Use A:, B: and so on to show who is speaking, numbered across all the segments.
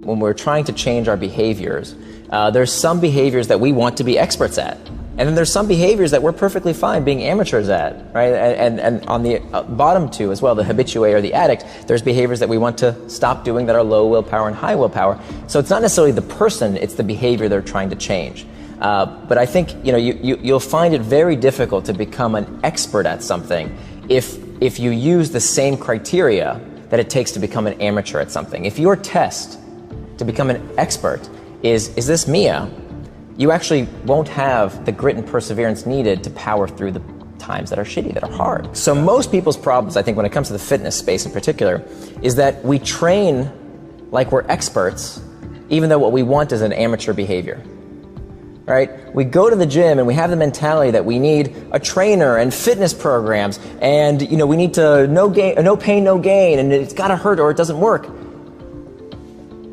A: When we're trying to change our behaviors, there's some behaviors that we want to be experts at. And then there's some behaviors that we're perfectly fine being amateurs at, right? And on the bottom two as well, the habitué or the addict, there's behaviors that we want to stop doing that are low willpower and high willpower. So it's not necessarily the person, it's the behavior they're trying to change. But I think you'll find it very difficult to become an expert at something if you use the same criteria that it takes to become an amateur at something. If your test to become an expert is this Mia, you actually won't have the grit and perseverance needed to power through the times that are shitty, that are hard. So most people's problems, I think, when it comes to the fitness space in particular, is that we train like we're experts, even though what we want is an amateur behavior. Right? We go to the gym and we have the mentality that we need a trainer and fitness programs, and we need to no pain, no gain, and it's got to hurt or it doesn't work.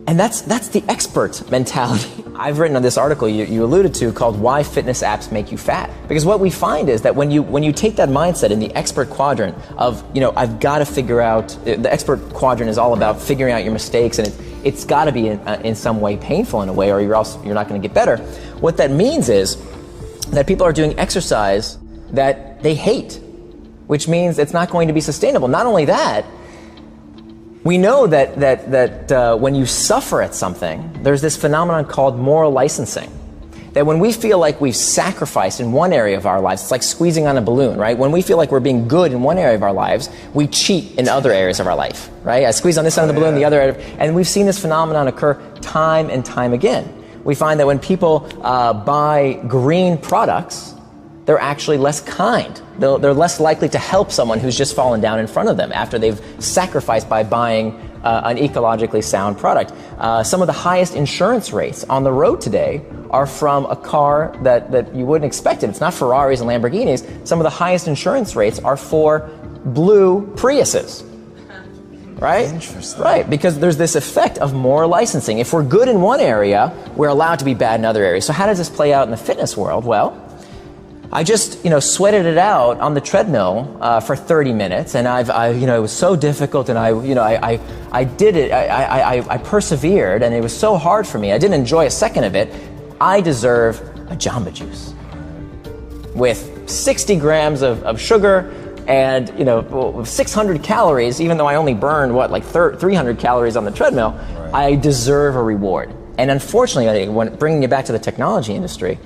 A: And that's the expert mentality. I've written on this article you alluded to called "Why Fitness Apps Make You Fat." Because what we find is that when you take that mindset in the expert quadrant of I've got to figure out, the expert quadrant is all about figuring out your mistakes, and it's got to be in some way painful in a way, or you're not going to get better. What that means is that people are doing exercise that they hate, which means it's not going to be sustainable. Not only that, we know that when you suffer at something, there's this phenomenon called moral licensing. That when we feel like we've sacrificed in one area of our lives, it's like squeezing on a balloon, right? When we feel like we're being good in one area of our lives, we cheat in other areas of our life, right? I squeeze on this end of the balloon, the other area, and we've seen this phenomenon occur time and time again. We find that when people buy green products, they're actually less kind. They're less likely to help someone who's just fallen down in front of them after they've sacrificed by buying an ecologically sound product. Some of the highest insurance rates on the road today are from a car that you wouldn't expect it. It's not Ferraris and Lamborghinis. Some of the highest insurance rates are for blue Priuses. Right?
B: Interesting.
A: Right, because there's this effect of moral licensing. If we're good in one area, we're allowed to be bad in other areas. So how does this play out in the fitness world? Well, I just, sweated it out on the treadmill for 30 minutes, and it was so difficult, and I did it. I persevered, and it was so hard for me. I didn't enjoy a second of it. I deserve a Jamba Juice with 60 grams of sugar and 600 calories. Even though I only burned 300 calories on the treadmill, right. I deserve a reward. And unfortunately, when bringing it back to the technology industry,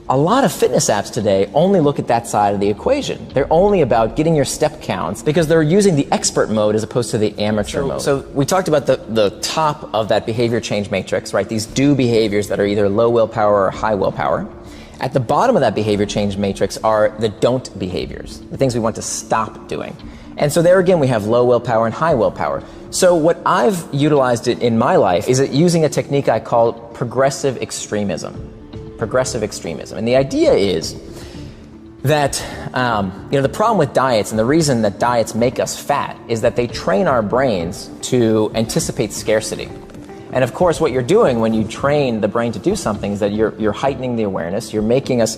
A: a lot of fitness apps today only look at that side of the equation. They're only about getting your step counts because they're using the expert mode as opposed to the amateur mode. So we talked about the top of that behavior change matrix, right? These do behaviors that are either low willpower or high willpower. At the bottom of that behavior change matrix are the don't behaviors, the things we want to stop doing. And so there again, we have low willpower and high willpower. So what I've utilized in my life is using a technique I call progressive extremism. Progressive extremism. And the idea is that the problem with diets, and the reason that diets make us fat, is that they train our brains to anticipate scarcity. And of course, what you're doing when you train the brain to do something is that you're heightening the awareness. You're making us,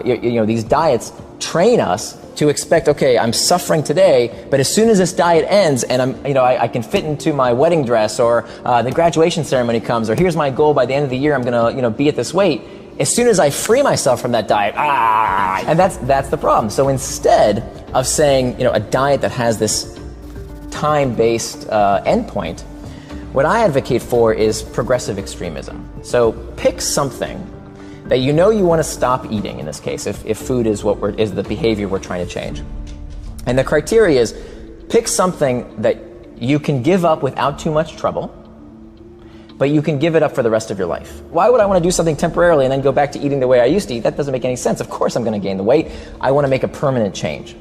A: these diets train us to expect, okay, I'm suffering today, but as soon as this diet ends and I can fit into my wedding dress, or the graduation ceremony comes, or here's my goal by the end of the year, I'm gonna be at this weight. As soon as I free myself from that diet, and that's the problem. So instead of saying, a diet that has this time-based endpoint, what I advocate for is progressive extremism. So pick something that you want to stop eating. In this case, if food is is the behavior we're trying to change, and the criteria is pick something that you can give up without too much trouble, but you can give it up for the rest of your life. Why would I want to do something temporarily and then go back to eating the way I used to eat? That doesn't make any sense. Of course I'm going to gain the weight. I want to make a permanent change.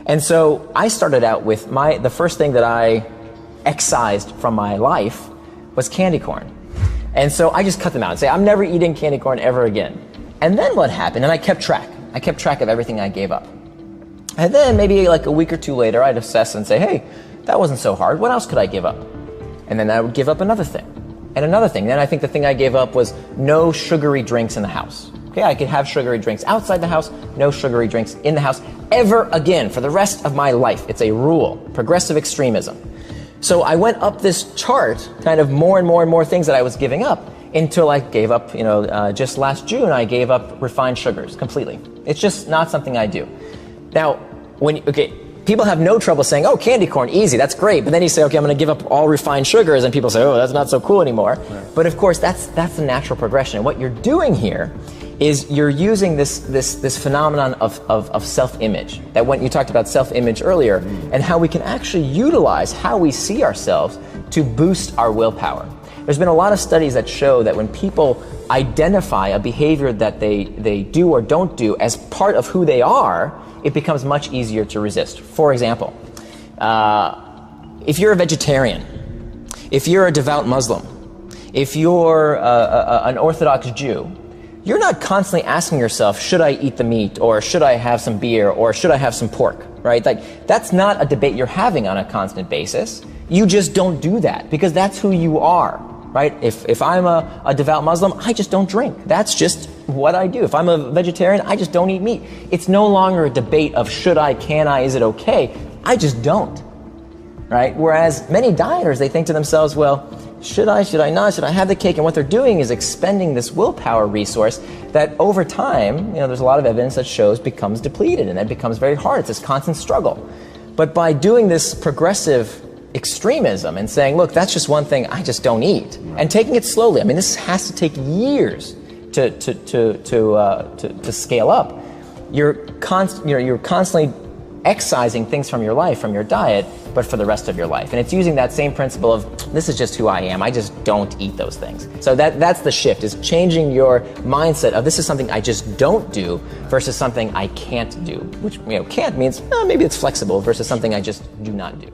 A: And so I started out with the first thing that I excised from my life was candy corn. And so I just cut them out and say, I'm never eating candy corn ever again. And then what happened? And I kept track. I kept track of everything I gave up. And then maybe like a week or two later, I'd assess and say, hey, that wasn't so hard. What else could I give up? And then I would give up another thing. And another thing. Then I think the thing I gave up was no sugary drinks in the house. Okay, I could have sugary drinks outside the house, no sugary drinks in the house ever again for the rest of my life. It's a rule. Progressive extremism. So I went up this chart, kind of more and more and more things that I was giving up, until I gave up, just last June, I gave up refined sugars completely. It's just not something I do. Now, people have no trouble saying, oh, candy corn, easy, that's great. But then you say, okay, I'm going to give up all refined sugars, and people say, oh, that's not so cool anymore. Right. But of course, that's the natural progression. And what you're doing here is you're using this phenomenon of self-image. That when you talked about self-image earlier, and how we can actually utilize how we see ourselves to boost our willpower. There's been a lot of studies that show that when people identify a behavior that they do or don't do as part of who they are, it becomes much easier to resist. For example, if you're a vegetarian, if you're a devout Muslim, if you're an Orthodox Jew, you're not constantly asking yourself, should I eat the meat, or should I have some beer, or should I have some pork, right? Like, that's not a debate you're having on a constant basis. You just don't do that, because that's who you are, right? If I'm a devout Muslim, I just don't drink. That's just what I do. If I'm a vegetarian, I just don't eat meat. It's no longer a debate of should I, can I, is it okay? I just don't, right? Whereas many dieters, they think to themselves, well, should I not, should I have the cake? And what they're doing is expending this willpower resource that over time, there's a lot of evidence that shows becomes depleted, and that becomes very hard. It's this constant struggle. But by doing this progressive extremism and saying, look, that's just one thing I just don't eat, and taking it slowly. I mean, this has to take years to scale up. You're constantly excising things from your life, from your diet, but for the rest of your life. And it's using that same principle of, this is just who I am, I just don't eat those things. So that's the shift, is changing your mindset of this is something I just don't do versus something I can't do, which can't means maybe it's flexible versus something I just do not do.